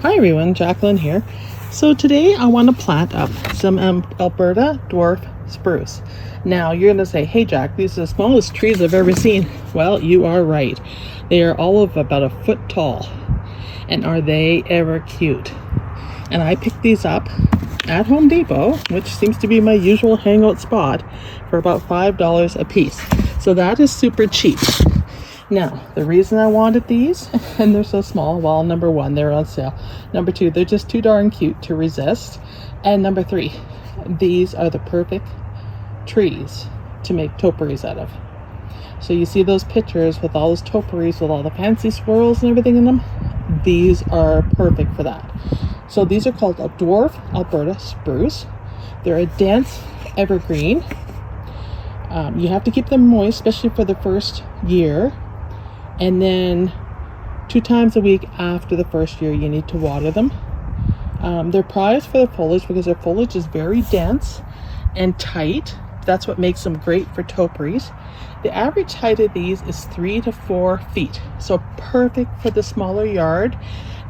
Hi everyone, Jacqueline here. So today I want to plant up some Alberta Dwarf Spruce. Now you're going to say, hey Jack, these are the smallest trees I've ever seen. Well, you are right. They are all of about a foot tall. And are they ever cute? And I picked these up at Home Depot, which seems to be my usual hangout spot, for about $5 a piece. So that is super cheap. Now, the reason I wanted these, and they're so small, well, number one, they're on sale. Number two, they're just too darn cute to resist. And number three, these are the perfect trees to make topiaries out of. So you see those pictures with all those topiaries with all the fancy swirls and everything in them? These are perfect for that. So these are called a Dwarf Alberta Spruce. They're a dense evergreen. You have to keep them moist, especially for the first year. And then 2 times a week after the first year, you need to water them. They're prized for their foliage because their foliage is very dense and tight. That's what makes them great for topiaries. The average height of these is 3 to 4 feet. So perfect for the smaller yard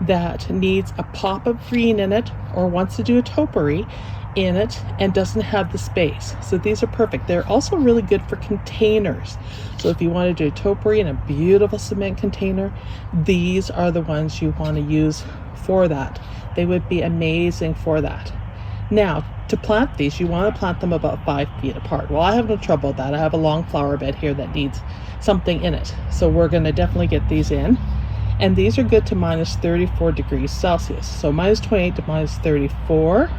that needs a pop of green in it or wants to do a topiary in it and doesn't have the space. So these are perfect. They're also really good for containers. So if you want to do a topiary in a beautiful cement container, these are the ones you want to use for that. They would be amazing for that. Now, to plant these, you want to plant them about 5 feet apart. Well, I have no trouble with that. I have a long flower bed here that needs something in it. So we're going to definitely get these in. And these are good to minus 34 degrees Celsius. So minus 28 to minus 34.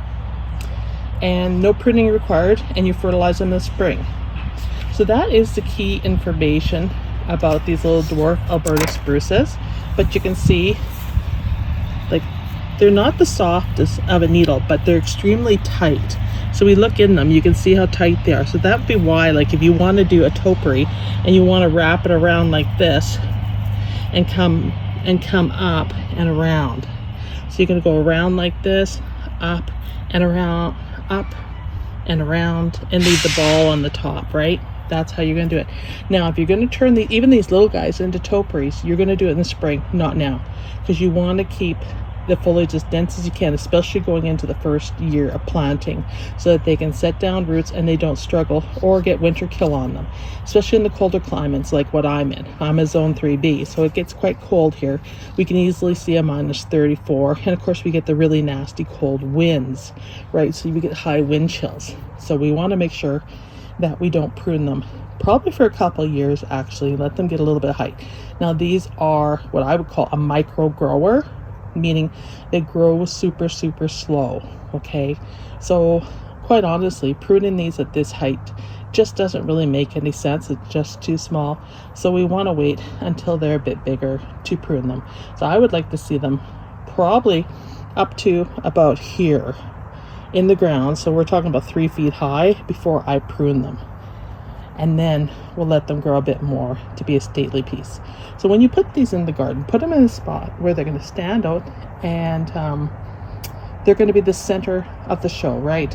And no pruning required, and you fertilize them in the spring. So that is the key information about these little Dwarf Alberta Spruces. But you can see, like, they're not the softest of a needle, but they're extremely tight. So we look in them, you can see how tight they are. So that would be why, like, if you want to do a topiary and you want to wrap it around like this and come up and around. So you're going to go around like this, up and around, up and around, and leave the ball on the top, right? That's how you're going to do it. Now, if you're going to turn even these little guys into topiaries, you're going to do it in the spring, not now, because you want to keep the foliage as dense as you can, especially going into the first year of planting, so that they can set down roots and they don't struggle or get winter kill on them, especially in the colder climates like what I'm in. I'm a zone 3B, so it gets quite cold here. We can easily see a minus 34, and of course we get the really nasty cold winds, right? So we get high wind chills. So we want to make sure that we don't prune them, probably for a couple of years actually, let them get a little bit of height. Now these are what I would call a micro grower, meaning they grow super slow. Okay, so quite honestly, pruning these at this height just doesn't really make any sense. It's just too small. So we want to wait until they're a bit bigger to prune them. So I would like to see them probably up to about here in the ground, so we're talking about 3 feet high, before I prune them. And then we'll let them grow a bit more to be a stately piece. So when you put these in the garden, put them in a spot where they're going to stand out, and they're going to be the center of the show, right?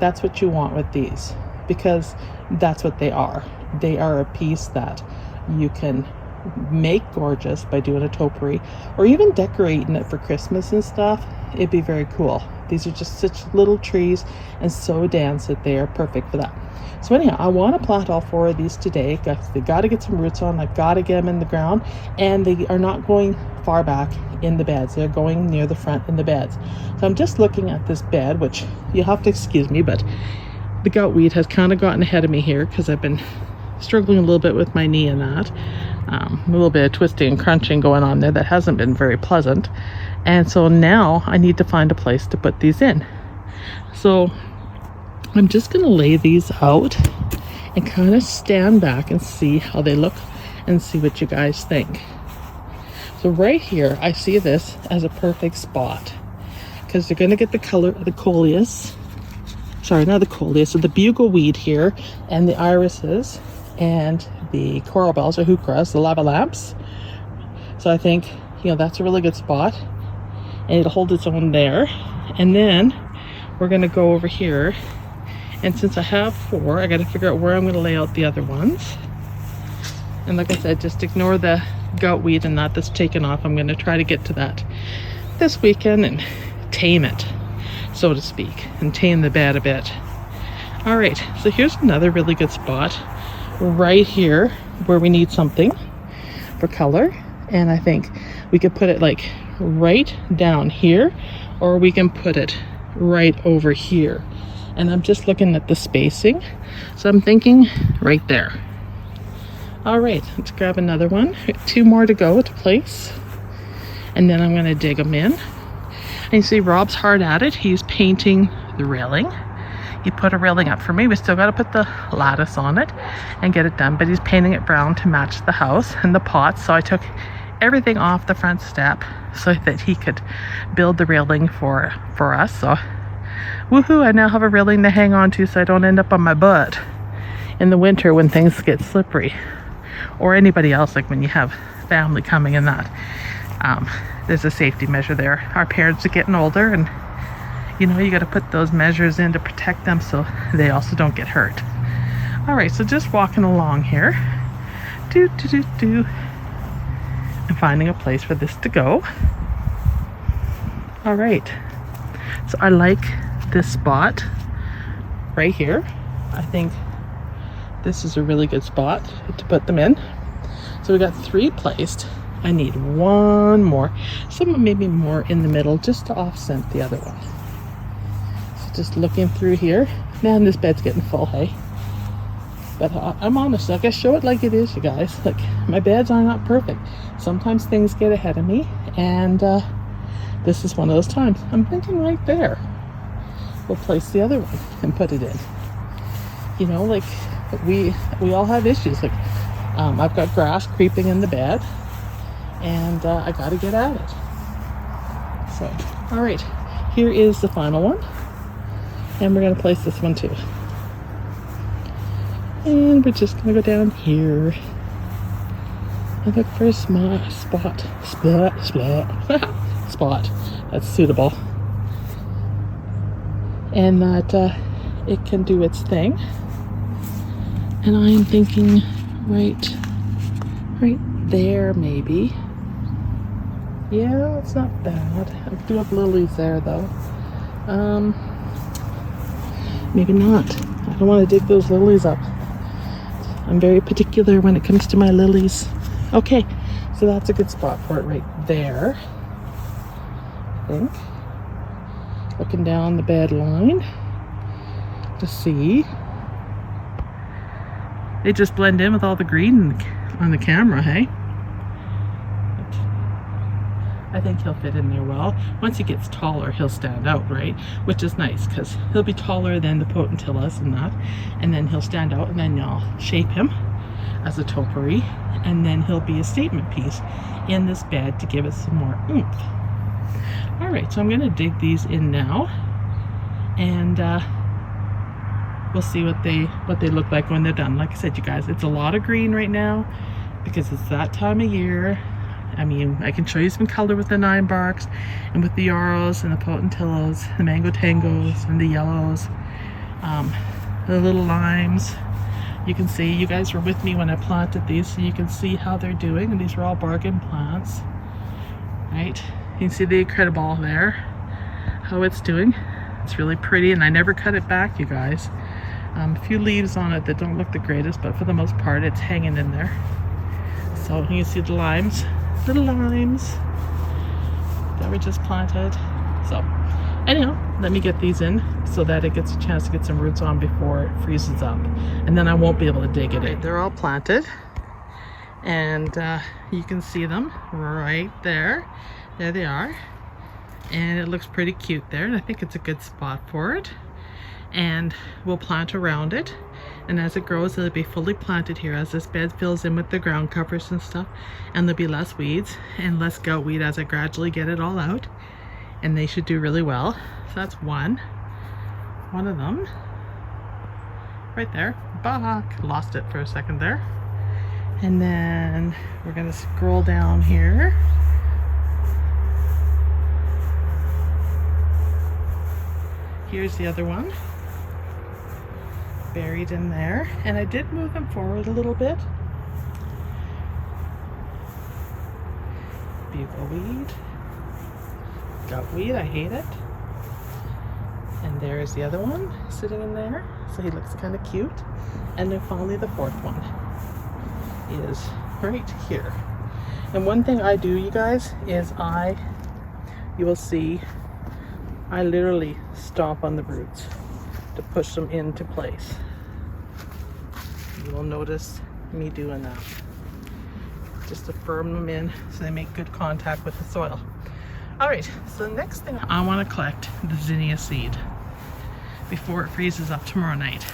That's what you want with these, because that's what they are. They are a piece that you can make gorgeous by doing a topiary, or even decorating it for Christmas and stuff. It'd be very cool. These are just such little trees and so dense that they are perfect for that. So anyhow, I want to plant all 4 of these today. They got to get some roots on. I've got to get them in the ground, and they are not going far back in the beds. They're going near the front in the beds. So I'm just looking at this bed, which you'll have to excuse me, but the gout weed has kind of gotten ahead of me here because I've been struggling a little bit with my knee and that. A little bit of twisting and crunching going on there that hasn't been very pleasant. And so now I need to find a place to put these in. So I'm just going to lay these out and kind of stand back and see how they look and see what you guys think. So right here, I see this as a perfect spot because they're going to get the color of the coleus. Sorry, not the coleus, so the bugle weed here, and the irises, and the coral bells or heucheras, the lava lamps. So I think, that's a really good spot, and it'll hold its own there. And then we're going to go over here, and since I have 4, I got to figure out where I'm going to lay out the other ones. And like I said, just ignore the gout weed and that's taken off. I'm going to try to get to that this weekend and tame it, so to speak, and tame the bed a bit. All right, so here's another really good spot right here where we need something for color, and I think we could put it like right down here, or we can put it right over here. And I'm just looking at the spacing, so I'm thinking right there. All right, let's grab another one. 2 more to go to place, and then I'm going to dig them in. And you see Rob's hard at it. He's painting the railing. He put a railing up for me. We still got to put the lattice on it and get it done, but he's painting it brown to match the house and the pots. So I took everything off the front step so that he could build the railing for us. So woohoo, I now have a railing to hang on to so I don't end up on my butt in the winter when things get slippery, or anybody else, like when you have family coming and that. There's a safety measure there. Our parents are getting older, and you know, you got to put those measures in to protect them so they also don't get hurt. All right, so just walking along here, and finding a place for this to go. All right, so I like this spot right here. I think this is a really good spot to put them in. So we got 3 placed. I need 1 more, some maybe more in the middle, just to offset the other one. Just looking through here. Man, this bed's getting full, hey? But I'm honest, like, I show it like it is, you guys. Like, my beds are not perfect. Sometimes things get ahead of me, and this is one of those times. I'm thinking right there. We'll place the other one and put it in. You know, like, we all have issues. Like, I've got grass creeping in the bed, and I gotta get at it. So, all right, here is the final one. And we're going to place this one too. And we're just going to go down here and look for a small spot. Spot that's suitable. And that it can do its thing. And I'm thinking right there maybe. Yeah, it's not bad. I do have lilies there though. Maybe not. I don't want to dig those lilies up. I'm very particular when it comes to my lilies. Okay, so that's a good spot for it right there, I think. Looking down the bed line to see. They just blend in with all the green on the camera, hey? I think he'll fit in there well. Once he gets taller, he'll stand out, right? Which is nice, because he'll be taller than the potentillas and that. And then he'll stand out, and then I'll shape him as a topiary. And then he'll be a statement piece in this bed to give it some more oomph. All right, so I'm going to dig these in now. And we'll see what they look like when they're done. Like I said, you guys, it's a lot of green right now because it's that time of year. I mean, I can show you some color with the 9 barks and with the yarrows and the potentillas, the mango tangos and the yellows, the little limes. You can see, you guys were with me when I planted these, so you can see how they're doing. And these are all bargain plants, right? You can see the incredible there, how it's doing. It's really pretty, and I never cut it back, you guys. A few leaves on it that don't look the greatest, but for the most part, it's hanging in there. So you can see the limes. Little limes that were just planted. So anyhow, let me get these in so that it gets a chance to get some roots on before it freezes up, and then I won't be able to dig it in. They're all planted, and you can see them right there. There they are, and it looks pretty cute there, and I think it's a good spot for it. And we'll plant around it, and as it grows, it'll be fully planted here as this bed fills in with the ground covers and stuff, and there'll be less weeds and less gout weed as I gradually get it all out, and they should do really well. So that's one of them right there. Bach, lost it for a second there. And then we're gonna scroll down here. Here's the other one, buried in there, and I did move them forward a little bit. Bugleweed, got weed, I hate it. And there's the other one sitting in there. So he looks kind of cute. And then finally the fourth one is right here. And one thing I do, you guys, is you will see, I literally stomp on the roots to push them into place. You will notice me doing that. Just to firm them in so they make good contact with the soil. All right, so the next thing I want to collect the zinnia seed before it freezes up tomorrow night.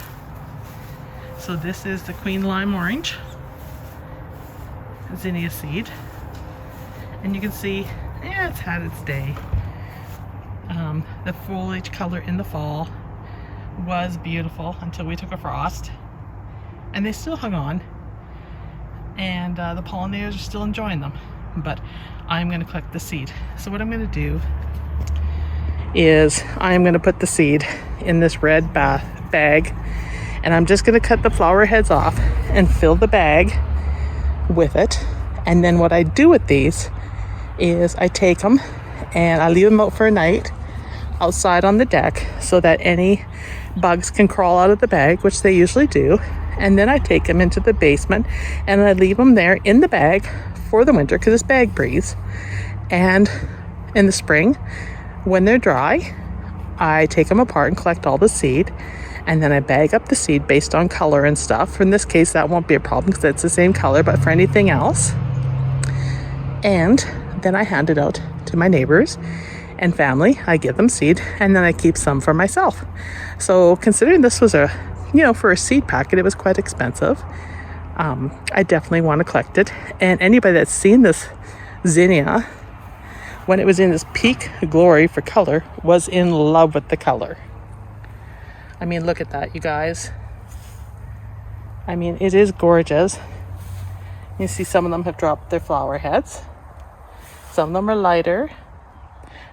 So this is the Queen Lime Orange zinnia seed. And you can see, yeah, it's had its day. The foliage color in the fall was beautiful until we took a frost. And they still hung on. And the pollinators are still enjoying them. But I'm going to collect the seed. So what I'm going to do is I'm going to put the seed in this red bag. And I'm just going to cut the flower heads off and fill the bag with it. And then what I do with these is I take them and I leave them out for a night outside on the deck so that any bugs can crawl out of the bag, which they usually do. And then I take them into the basement and I leave them there in the bag for the winter because it's bag breeze. And in the spring, when they're dry, I take them apart and collect all the seed. And then I bag up the seed based on color and stuff. In this case, that won't be a problem because it's the same color, but for anything else. And then I hand it out to my neighbors and family. I give them seed and then I keep some for myself. So considering this was for a seed packet, it was quite expensive. I definitely want to collect it. And anybody that's seen this zinnia, when it was in its peak glory for color, was in love with the color. I mean, look at that, you guys. I mean, it is gorgeous. You see some of them have dropped their flower heads. Some of them are lighter.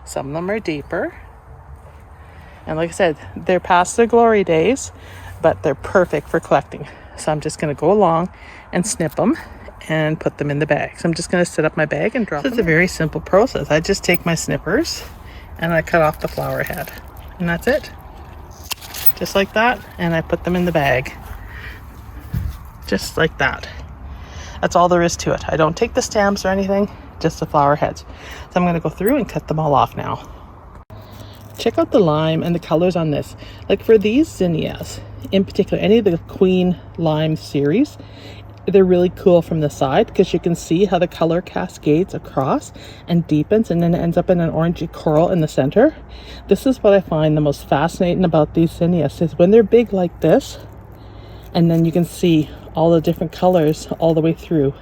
Some of them are deeper. And like I said, they're past their glory days, but they're perfect for collecting. So I'm just going to go along and snip them and put them in the bag. So I'm just going to set up my bag and drop them. It's a very simple process. I just take my snippers and I cut off the flower head. And that's it. Just like that. And I put them in the bag. Just like that. That's all there is to it. I don't take the stems or anything, just the flower heads. So I'm going to go through and cut them all off now. Check out the lime and the colors on this. Like for these zinnias, in particular, any of the Queen Lime series, they're really cool from the side because you can see how the color cascades across and deepens and then it ends up in an orangey coral in the center. This is what I find the most fascinating about these zinnias is when they're big like this and then you can see all the different colors all the way through.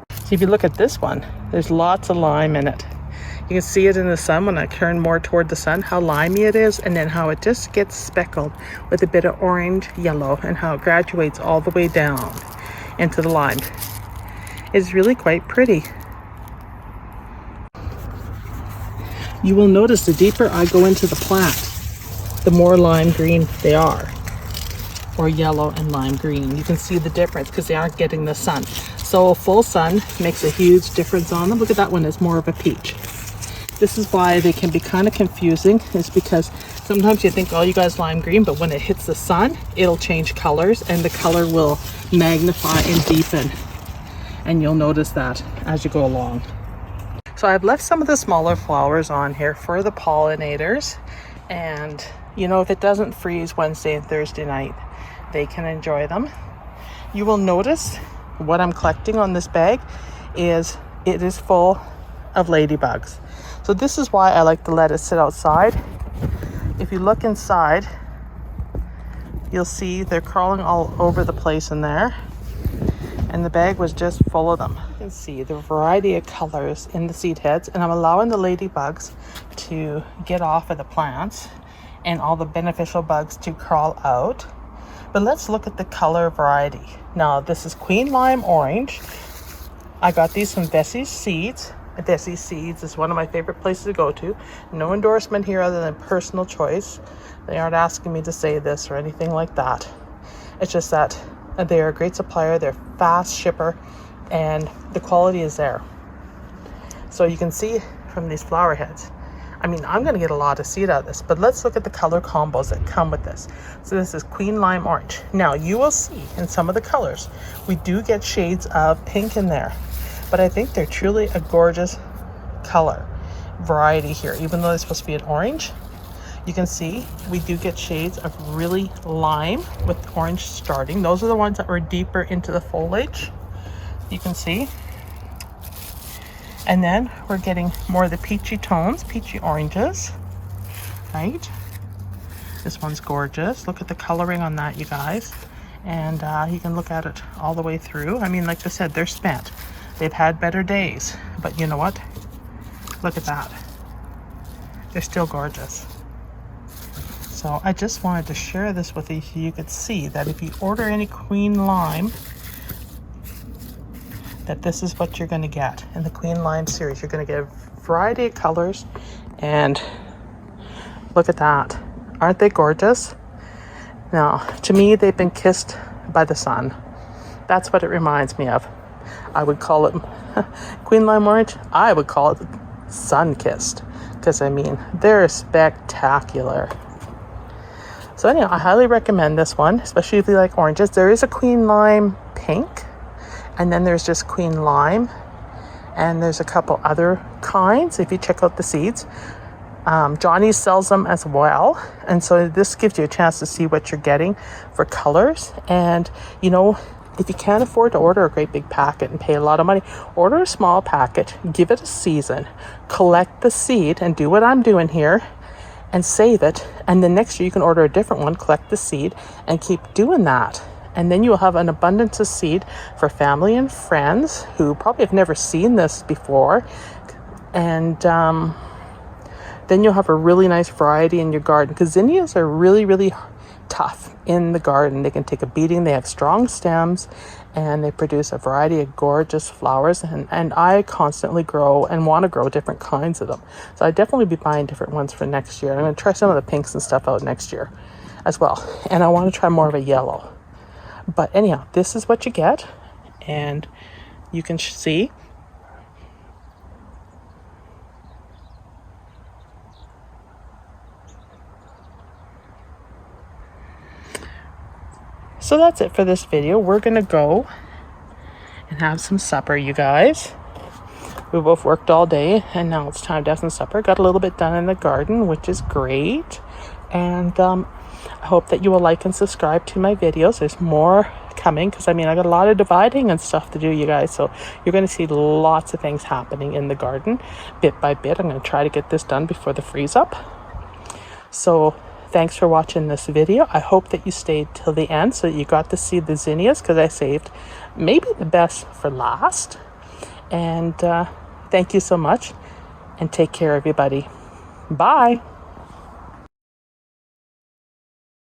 So if you look at this one, there's lots of lime in it. You can see it in the sun when I turn more toward the sun, how limey it is, and then how it just gets speckled with a bit of orange, yellow, and how it graduates all the way down into the lime. It's really quite pretty. You will notice the deeper I go into the plant, the more lime green they are, or yellow and lime green. You can see the difference because they aren't getting the sun. So full sun makes a huge difference on them. Look at that one, it's more of a peach. This is why they can be kind of confusing, is because sometimes you think, oh, you guys lime green, but when it hits the sun, it'll change colors and the color will magnify and deepen. And you'll notice that as you go along. So I've left some of the smaller flowers on here for the pollinators. And, if it doesn't freeze Wednesday and Thursday night, they can enjoy them. You will notice what I'm collecting on this bag is it is full of ladybugs. So this is why I like to let it sit outside. If you look inside, you'll see they're crawling all over the place in there. And the bag was just full of them. You can see the variety of colors in the seed heads, and I'm allowing the ladybugs to get off of the plants and all the beneficial bugs to crawl out. But let's look at the color variety. Now, this is Queen Lime Orange. I got these from Bessie's Seeds. Bessie's Seeds is one of my favorite places to go to. No endorsement here other than personal choice. They aren't asking me to say this or anything like that. It's just that they're a great supplier, they're fast shipper, and the quality is there. So you can see from these flower heads. I mean, I'm going to get a lot of seed out of this, but let's look at the color combos that come with this. So this is Queen Lime Orange. Now you will see in some of the colors, we do get shades of pink in there, but I think they're truly a gorgeous color variety here. Even though they're supposed to be an orange, you can see we do get shades of really lime with orange starting. Those are the ones that were deeper into the foliage, you can see. And then we're getting more of the peachy tones, peachy oranges, right? This one's gorgeous. Look at the coloring on that, you guys. And you can look at it all the way through. I mean, like I said, they're spent. They've had better days. But you know what? Look at that. They're still gorgeous. So I just wanted to share this with you so you could see that if you order any Queen Lime, that this is what you're going to get in the Queen Lime series. You're going to get a variety of colors, and look at that. Aren't they gorgeous? Now, to me, they've been kissed by the sun. That's what it reminds me of. I would call it Queen Lime Orange. I would call it sun-kissed, because I mean, they're spectacular. So anyhow, I highly recommend this one, especially if you like oranges. There is a Queen Lime Pink, and then there's just Queen Lime, and there's a couple other kinds if you check out the seeds. Johnny sells them as well, and so this gives you a chance to see what you're getting for colors. And you know, if you can't afford to order a great big packet and pay a lot of money, order a small packet, give it a season, collect the seed, and do what I'm doing here and save it. And then next year you can order a different one, collect the seed, and keep doing that. And then you'll have an abundance of seed for family and friends who probably have never seen this before. And then you'll have a really nice variety in your garden, because zinnias are really, really tough in the garden. They can take a beating. They have strong stems, and they produce a variety of gorgeous flowers. And I constantly grow and want to grow different kinds of them. So I'd definitely be buying different ones for next year. I'm going to try some of the pinks and stuff out next year as well. And I want to try more of a yellow. But anyhow, this is what you get, and you can see. So that's it for this video. We're gonna go and have some supper, you guys. We both worked all day, and now it's time to have some supper. Got a little bit done in the garden, which is great. And I hope that you will like and subscribe to my videos. There's more coming, because I mean, I got a lot of dividing and stuff to do, you guys. So you're going to see lots of things happening in the garden bit by bit. I'm going to try to get this done before the freeze up. So thanks for watching this video. I hope that you stayed till the end so that you got to see the zinnias, because I saved maybe the best for last. And thank you so much, and take care, everybody. Bye.